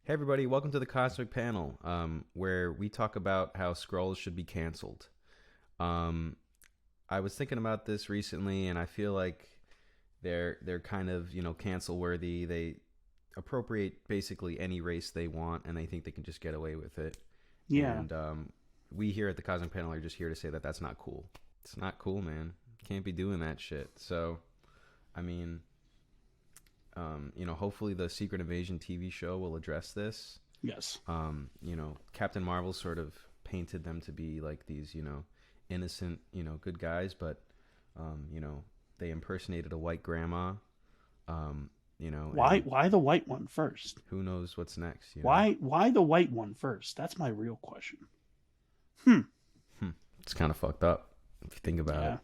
Hey everybody, welcome to the Cosmic Panel, where we talk about how Skrulls should be canceled. Um, I was thinking about this recently, and I feel like they're kind of cancel worthy. They appropriate basically any race they want, and they think they can just get away with it. Yeah. And we here at the Cosmic Panel are just here to say that that's not cool. It's not cool, man. Can't be doing that shit. So, I mean, hopefully the Secret Invasion TV show will address this. Yes. Captain Marvel sort of painted them to be like these, innocent, good guys, but, they impersonated a white grandma, Why and why the white one first? who knows what's next. Why the white one first? That's my real question. Hmm. It's kind of fucked up if you think about Yeah. it.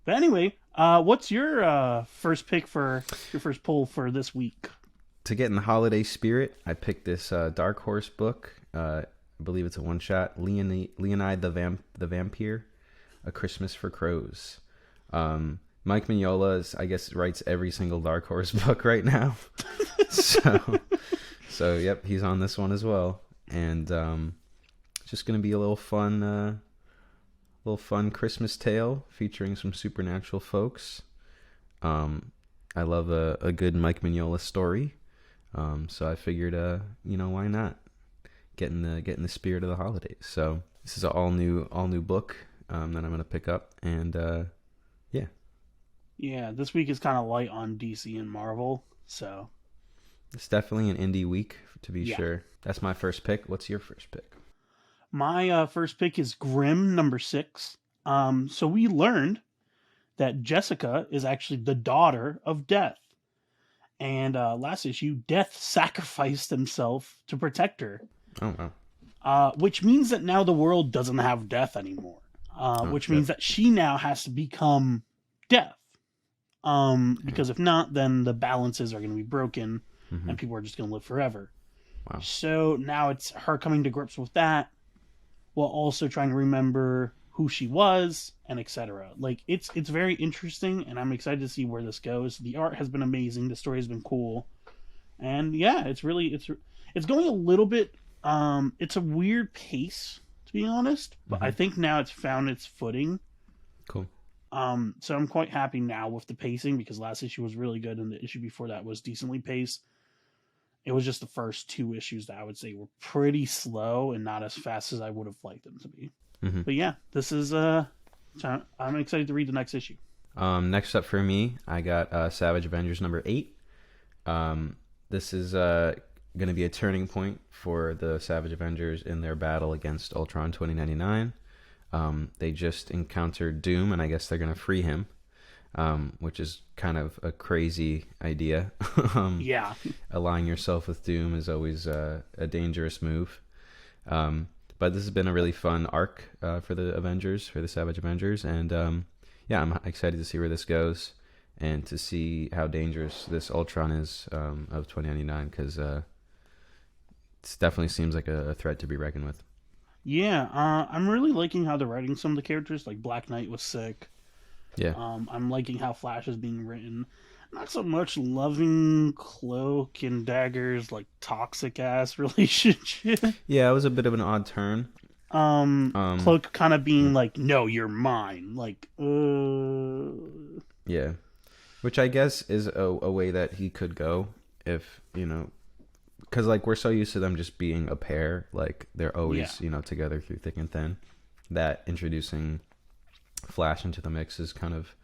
But anyway, what's your first pick for your first poll for this week? To get in the holiday spirit, I picked this Dark Horse book. I believe it's a one shot. Leonide the Vampire, A Christmas for Crows. Mike Mignola, I guess, writes every single Dark Horse book right now. so, yep, he's on this one as well. And it's just gonna be a little fun Christmas tale featuring some supernatural folks. I love a good Mike Mignola story. So I figured, why not get in the spirit of the holidays? So this is an all new book that I'm gonna pick up, and yeah, Yeah, this week is kind of light on DC and Marvel, so it's definitely an indie week to be yeah. sure. That's my first pick. What's your first pick? My first pick is Grimm number 6. So we learned that Jessica is actually the daughter of Death. And last issue, Death sacrificed himself to protect her, Oh wow. which means that now the world doesn't have Death anymore. Oh Which shit. means that she now has to become Death. Because if not, then the balances are going to be broken, Mm-hmm. and people are just going to live forever. Wow. So now it's her coming to grips with that, while also trying to remember who she was and etc. Like it's very interesting, and I'm excited to see where this goes. The art has been amazing, the story has been cool, and yeah, it's going a little bit. It's a weird pace, to be honest, but I Mm-hmm. think now it's found its footing. Cool. So I'm quite happy now with the pacing because last issue was really good, and the issue before that was decently paced. It was just the first two issues that I would say were pretty slow and not as fast as I would have liked them to be. Mm-hmm. But yeah, this is I'm excited to read the next issue. Next up for me, I got Savage Avengers number 8. This is going to be a turning point for the Savage Avengers in their battle against Ultron 2099. They just encountered Doom, and I guess they're going to free him, which is kind of a crazy idea. Yeah, Allying yourself with Doom is always a dangerous move. But this has been a really fun arc for the Avengers, for the Savage Avengers, and yeah, I'm excited to see where this goes and to see how dangerous this Ultron is of 2099, because it definitely seems like a threat to be reckoned with. yeah. I'm really liking how they're writing some of the characters. Like Black Knight was sick. Yeah, I'm liking how Flash is being written. Not so much loving Cloak and Dagger's like toxic ass relationship. yeah, it was a bit of an odd turn. Cloak kind of being Mm, like, "No, you're mine." Like, yeah, which I guess is a way that he could go if because like we're so used to them just being a pair, like they're yeah, always together through thick and thin, that introducing Flash into the mix is kind of,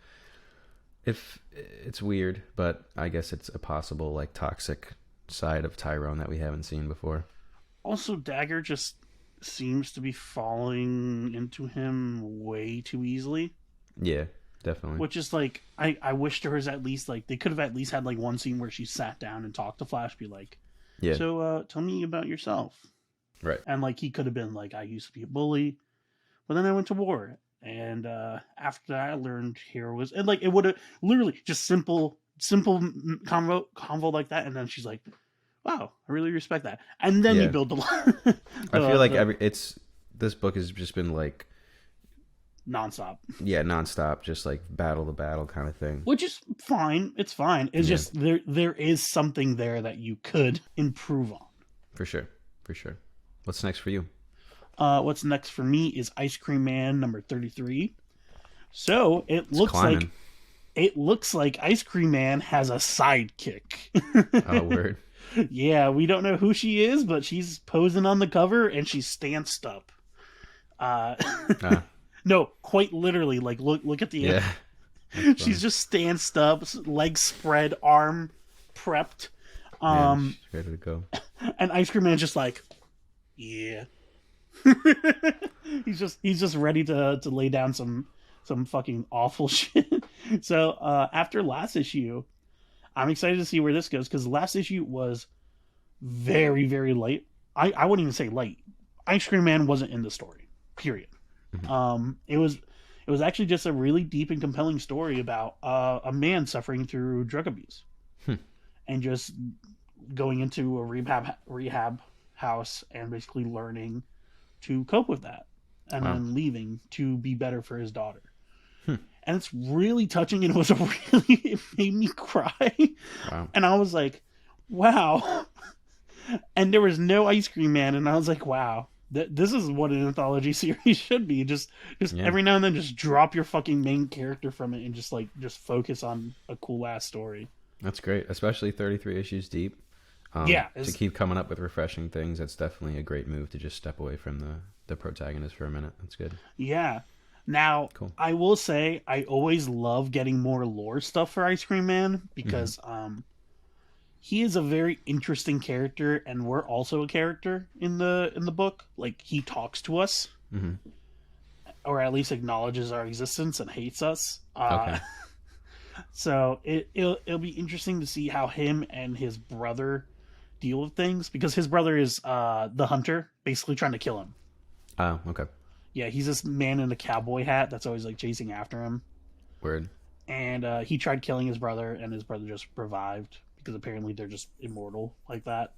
if it's weird, but I guess it's a possible like toxic side of Tyrone that we haven't seen before. also, Dagger just seems to be falling into him way too easily. Yeah, definitely. Which is like, I wish there was at least like they could have at least had like one scene where she sat down and talked to Flash, be like, Yeah, "So, tell me about yourself." right. And like he could have been like, "I used to be a bully, but then I went to war, and after that I learned heroism." And like it would have literally just simple convo like that, and then she's like, "Wow, I really respect that." And then you Yeah, build the I feel like the every it's this book has just been like nonstop, Yeah, nonstop, just like battle to battle kind of thing. which is fine. It's fine. It's Yeah, just there is something there that you could improve on. for sure, for sure. What's next for you? What's next for me is Ice Cream Man number 33. So It's climbing. it looks like Ice Cream Man has a sidekick. Oh, word. Yeah, we don't know who she is, but she's posing on the cover and she's stanced up. Uh, Ah, no, quite literally. Like look at the. yeah, that's She's funny. just stanced up, legs spread, arm prepped. Yeah, Um, she's ready to go. and Ice Cream Man's just like, yeah. He's just ready to lay down some fucking awful shit. So after last issue, I'm excited to see where this goes because last issue was very very light. I wouldn't even say light. Ice Cream Man wasn't in the story. Period. Mhm. It was actually just a really deep and compelling story about a man suffering through drug abuse Hmm. and just going into a rehab house and basically learning to cope with that and Wow. then leaving to be better for his daughter. Hmm. And it's really touching and it was a really it made me cry. Wow. And I was like, wow. And there was no Ice Cream Man and I was like, wow. This is what an anthology series should be. Just Yeah, every now and then just drop your fucking main character from it and just focus on a cool ass story. that's great. Especially 33 issues deep. Yeah, To keep coming up with refreshing things, that's definitely a great move to just step away from the protagonist for a minute. That's good. yeah. Now, Cool. I will say I always love getting more lore stuff for Ice Cream Man because he is a very interesting character and we're also a character in the book. Like he talks to us Hmm. or at least acknowledges our existence and hates us. Okay. So it'll be interesting to see how him and his brother deal with things because his brother is the hunter, basically trying to kill him. Oh, okay. Yeah, he's this man in a cowboy hat that's always like chasing after him. Word. And he tried killing his brother, and his brother just revived because apparently they're just immortal like that.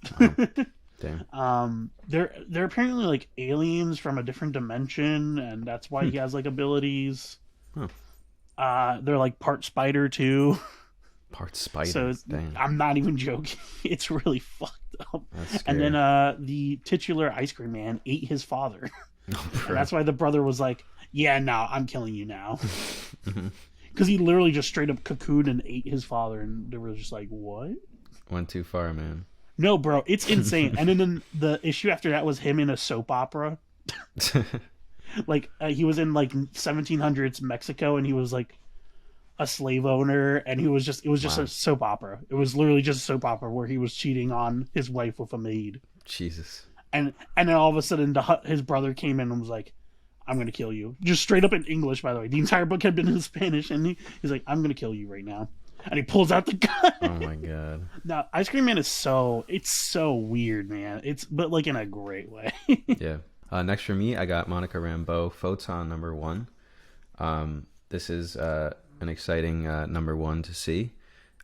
Oh, damn. They're apparently like aliens from a different dimension, and that's why he has like abilities. Huh. They're like part spider too, Part spider. so Damn. I'm not even joking. It's really fucked up. That's And scary. then the titular Ice Cream Man ate his father, Oh, and bro. that's why the brother was like, "Yeah, no, I'm killing you now." Mhm. Because he literally just straight up cocooned and ate his father, and they were just like, "What?" Went too far, man. No, bro, it's insane. And then the issue after that was him in a soap opera. Like he was in like 1700s Mexico, and he was like a slave owner, and he was just it was just Wow. a soap opera. It was literally just a soap opera where he was cheating on his wife with a maid, Jesus. and then all of a sudden his brother came in and was like, "I'm gonna kill you," just straight up in English. By the way, the entire book had been in Spanish, and he's like, "I'm gonna kill you right now," and he pulls out the gun. Oh my god. Now, Ice Cream Man is it's so weird, man. It's but like in a great way. Yeah. Next for me, I got Monica Rambeau, Photon #1. This is an exciting #1 to see.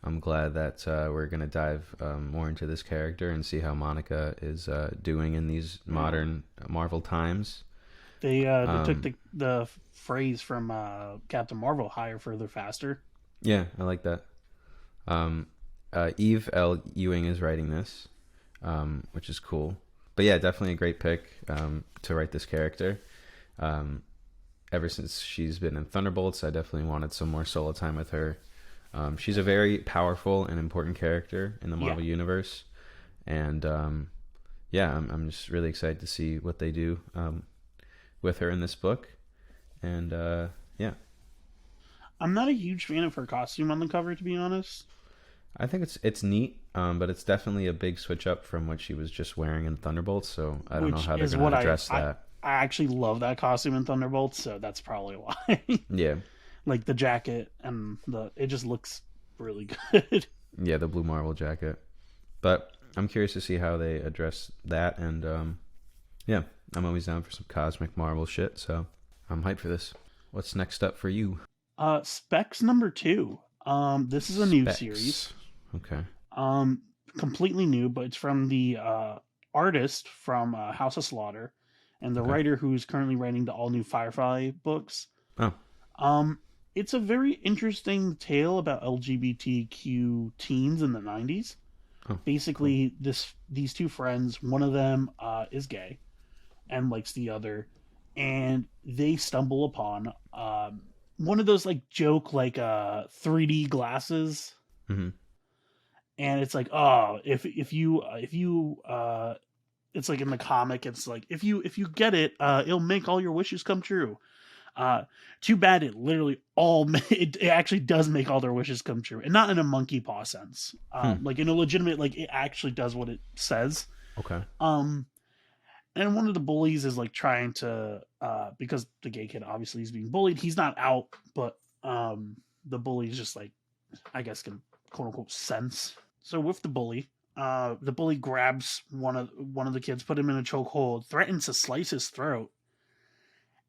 I'm glad that we're going to dive more into this character and see how Monica is doing in these modern Marvel times. They took the phrase from Captain Marvel, higher, further, faster. Yeah, I like that. Eve L. Ewing is writing this, which is cool. But yeah, definitely a great pick to write this character. Ever since she's been in Thunderbolts, I definitely wanted some more solo time with her. She's a very powerful and important character in the Marvel universe, and yeah, I'm just really excited to see what they do with her in this book. And yeah, I'm not a huge fan of her costume on the cover, to be honest. I think it's neat, but it's definitely a big switch up from what she was just wearing in Thunderbolts. So I don't know Which how they're is going what to address that. I actually love that costume in Thunderbolts, so that's probably why. Yeah, Like the jacket and it just looks really good. yeah, the blue Marvel jacket. But I'm curious to see how they address that, and yeah, I'm always down for some cosmic Marvel shit. So I'm hyped for this. What's next up for you? Specs #2. This is a new Specs. series. Okay. Completely new, but it's from the artist from House of Slaughter and the Okay. writer who's currently writing the all new Firefly books. Oh, Um, it's a very interesting tale about LGBTQ teens in the 90s. oh, cool. Basically, these two friends, one of them is gay and likes the other, and they stumble upon one of those like joke like 3D glasses, Hmm. and it's like, oh, if you it's like in the comic, it's like if you get it, it'll make all your wishes come true. Uh, Too bad it literally it actually does make all their wishes come true, and not in a monkey paw sense. Hmm. Like in a legitimate, like it actually does what it says. Okay. Um, and one of the bullies is like trying to, because the gay kid obviously is being bullied. He's not out, but the bully's just like, I guess, can quote unquote sense. So with the bully grabs one of the kids, put him in a chokehold, threatens to slice his throat.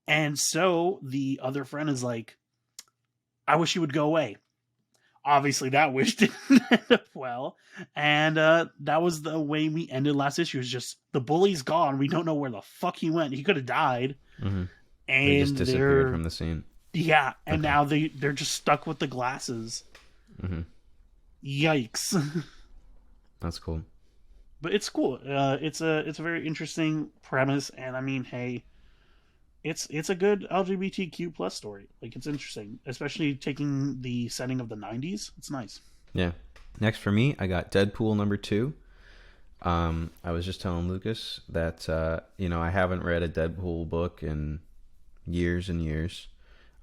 And so the other friend is like, I wish you would go away. Obviously, that wish didn't end up well. And that was the way we ended last issue. Is just the bully's gone. We don't know where the fuck he went. He could have died. Hmm. They just And disappeared from the scene. yeah, and Okay. now they're just stuck with the glasses. Hmm. Yikes. That's cool. But it's cool. It's a very interesting premise, and I mean, hey, it's a good LGBTQ plus story. Like it's interesting, especially taking the setting of the '90s. It's nice. Yeah. Next for me, I got Deadpool #2. I was just telling Lucas that I haven't read a Deadpool book in years and years.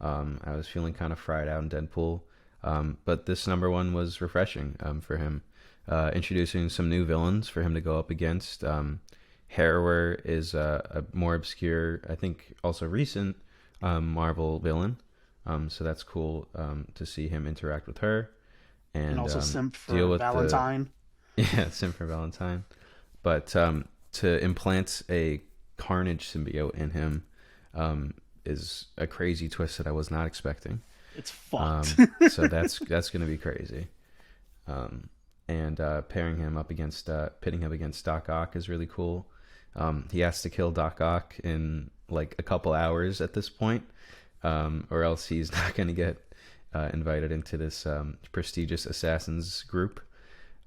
I was feeling kind of fried out in Deadpool, but this #1 was refreshing for him, introducing some new villains for him to go up against. Harrower is a more obscure, I think, also recent Marvel villain. So that's cool to see him interact with her And and also simp deal for with the Valentine. yeah, Sim for Valentine. But to implant a Carnage symbiote in him is a crazy twist that I was not expecting. It's fucked. So that's gonna be crazy. And pairing him up against pitting him against Doc Ock is really cool. He has to kill Doc Ock in like a couple hours at this point, or else he's not gonna get invited into this prestigious assassins group.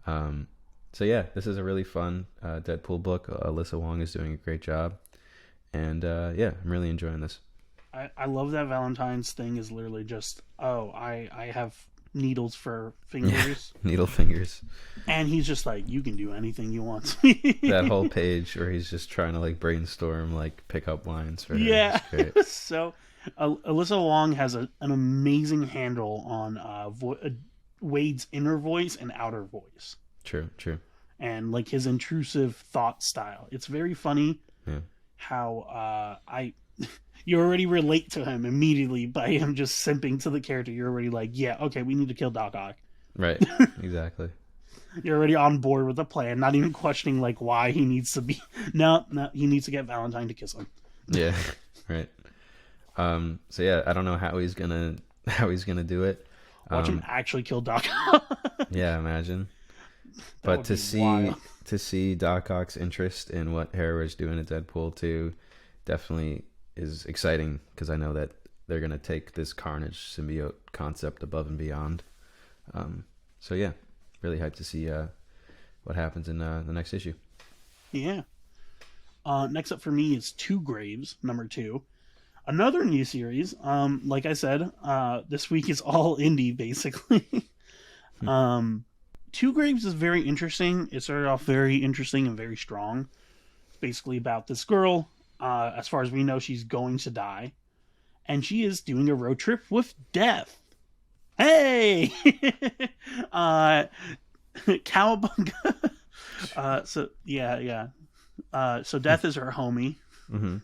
So yeah, this is a really fun Deadpool book. Alyssa Wong is doing a great job, and yeah, I'm really enjoying this. I love that Valentine's thing is literally just, oh, I have needles for fingers. Needle fingers. And he's just like, you can do anything you want. That whole page where he's just trying to like brainstorm like pickup lines for her. Yeah. It's great. So Alyssa Wong has an amazing handle on Wade's inner voice and outer voice, True, true. and like his intrusive thought style. It's very funny Yeah. how I you already relate to him immediately by him just simping to the character. You're already like, yeah, okay, we need to kill Doc Ock. Right. Exactly. You're already on board with the plan, not even questioning like why he needs to be. No, he needs to get Valentine to kiss him. Yeah. Right. So yeah, I don't know how he's gonna do it. Watch him actually kill Doc Ock. Yeah, imagine. That But would to be see wild. Doc Ock's interest in what Harrower's doing at Deadpool 2 definitely is exciting because I know that they're gonna take this Carnage symbiote concept above and beyond. So yeah, really hyped to see what happens in the next issue. Yeah. Next up for me is Two Graves, #2. Another new series. Like I said, this week is all indie basically. um, Two Graves is very interesting. It started off very interesting and very strong. It's basically about this girl. As far as we know, she's going to die, and she is doing a road trip with Death. Hey, Cowabunga. So yeah, yeah. So Death is her homie, Mm-hmm.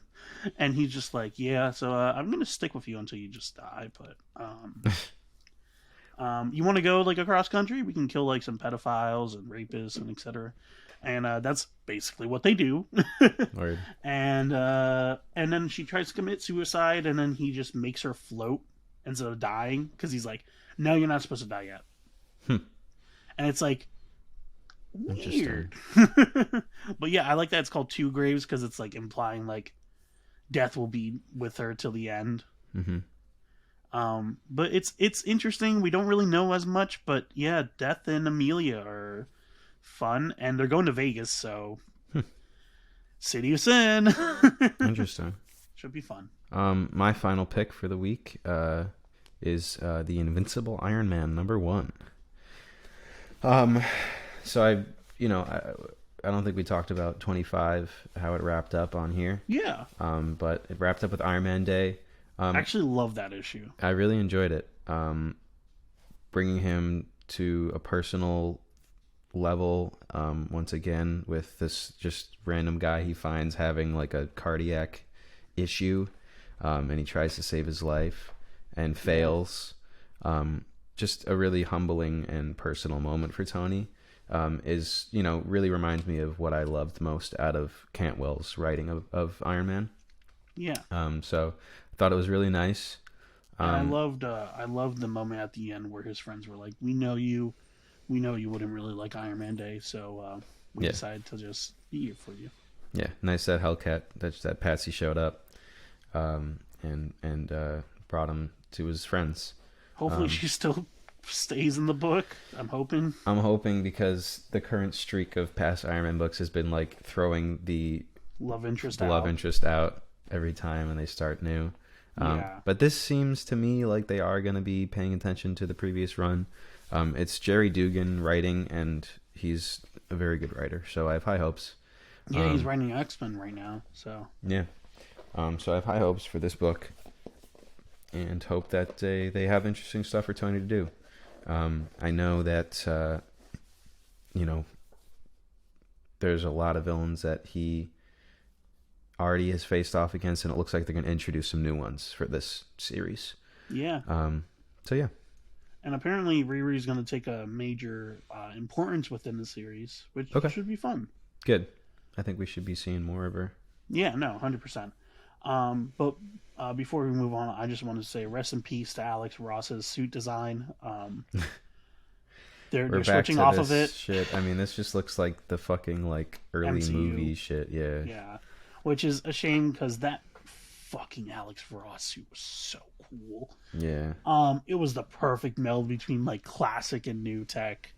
and he's just like, yeah. So I'm gonna stick with you until you just die. But you want to go like across country? We can kill like some pedophiles and rapists and etc. And that's basically what they do. Word. And then she tries to commit suicide, and then he just makes her float instead of dying because he's like, no, you're not supposed to die yet. And it's like weird. But yeah, I like that it's called Two Graves because it's like implying like Death will be with her till the end. Mm-hmm. But it's interesting. We don't really know as much, but yeah, Death and Amelia are fun, and they're going to Vegas, so City of Sin Interesting. should be fun. My final pick for the week is the Invincible Iron Man #1. So I don't think we talked about 25, how it wrapped up on here. Yeah, But it wrapped up with Iron Man Day. I actually love that issue. I really enjoyed it. Bringing him to a personal level once again with this just random guy he finds having like a cardiac issue, and he tries to save his life and fails. Just a really humbling and personal moment for Tony. Is really reminds me of what I loved most out of Cantwell's writing of Iron Man. Yeah. So I thought it was really nice. I loved the moment at the end where his friends were like, "We know you wouldn't really like Iron Man Day, so we decided to just be here for you." Yeah, nice that Hellcat that Patsy showed up, and brought him to his friends. Hopefully, she still stays in the book. I'm hoping because the current streak of past Iron Man books has been like throwing the love interest out every time when they start new. But this seems to me like they are going to be paying attention to the previous run. It's Jerry Dugan writing, and he's a very good writer, so I have high hopes. Yeah, he's writing X-Men right now, so yeah. So I have high hopes for this book, and hope that they have interesting stuff for Tony to do. I know that there's a lot of villains that he already has faced off against, and it looks like they're going to introduce some new ones for this series. Yeah. So yeah. And apparently Riri's going to take a major importance within the series, which should be fun. Good. I think we should be seeing more of her. Yeah, no, 100%. But before we move on, I just want to say rest in peace to Alex Ross's suit design. They're switching off of it. Shit. I mean, this just looks like the fucking like early MCU movie shit. Yeah. Yeah. Which is a shame because that fucking Alex Ross suit was so cool. Yeah. It was the perfect meld between like classic and new tech.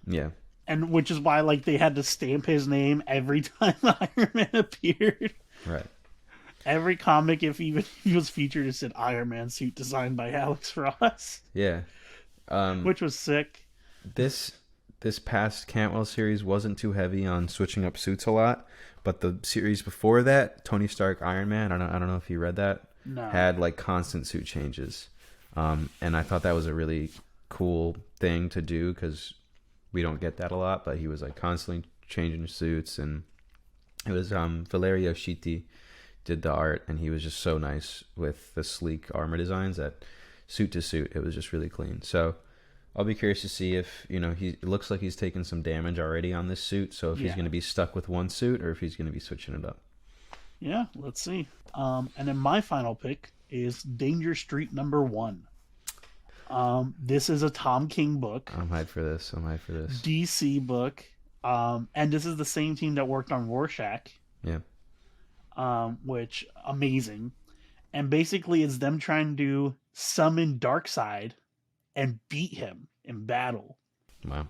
Yeah. And which is why like they had to stamp his name every time Iron Man appeared. Right. Every comic, if he was featured, it said Iron Man suit designed by Alex Ross. Yeah. Which was sick. This past Cantwell series wasn't too heavy on switching up suits a lot, but the series before that, Tony Stark Iron Man, I don't know if you read that, had like constant suit changes. And I thought that was a really cool thing to do because we don't get that a lot, but he was like constantly changing suits, and it was Valerio Schiti did the art, and he was just so nice with the sleek armor designs that suit to suit, it was just really clean. So I'll be curious to see if, it looks like he's taken some damage already on this suit, so if he's going to be stuck with one suit or if he's going to be switching it up. Yeah, let's see. And then my final pick is Danger Street #1. This is a Tom King book. I'm hyped for this. DC book. And this is the same team that worked on Rorschach. Yeah. Which, amazing. And basically it's them trying to summon Darkseid and beat him in battle. Wow.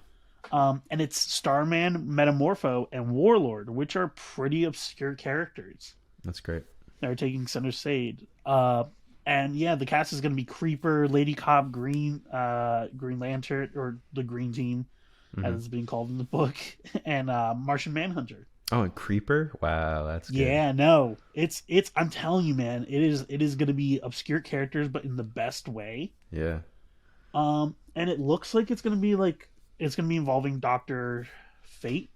And it's Starman, Metamorpho, and Warlord, which are pretty obscure characters. That's great. They're taking center stage. And yeah, the cast is going to be Creeper, Lady Cobb, Green Lantern, or the Green Team, as it's being called in the book, and Martian Manhunter. Oh, and Creeper? Wow, that's good. Yeah, no, it's. I'm telling you, man, it is going to be obscure characters, but in the best way. Yeah. And it looks like it's going to be involving Dr. Fate,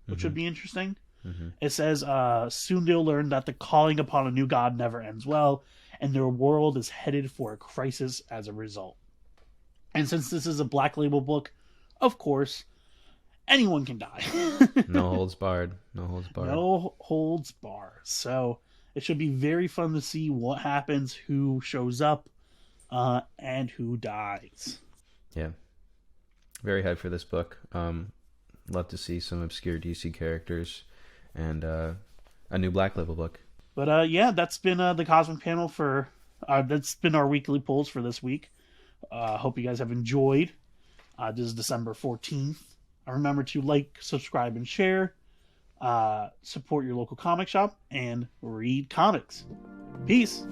which would be interesting. Mm-hmm. It says, soon they'll learn that the calling upon a new god never ends well, and their world is headed for a crisis as a result. And since this is a Black Label book, of course, anyone can die. No holds barred. No holds barred. So it should be very fun to see what happens, who shows up, and who dies. Yeah. Very hyped for this book. Love to see some obscure DC characters and a new Black Label book. But yeah, that's been the Cosmic Panel for That's been our weekly polls for this week. Hope you guys have enjoyed. This is December 14th. Remember to like, subscribe, and share. Support your local comic shop and read comics. Peace.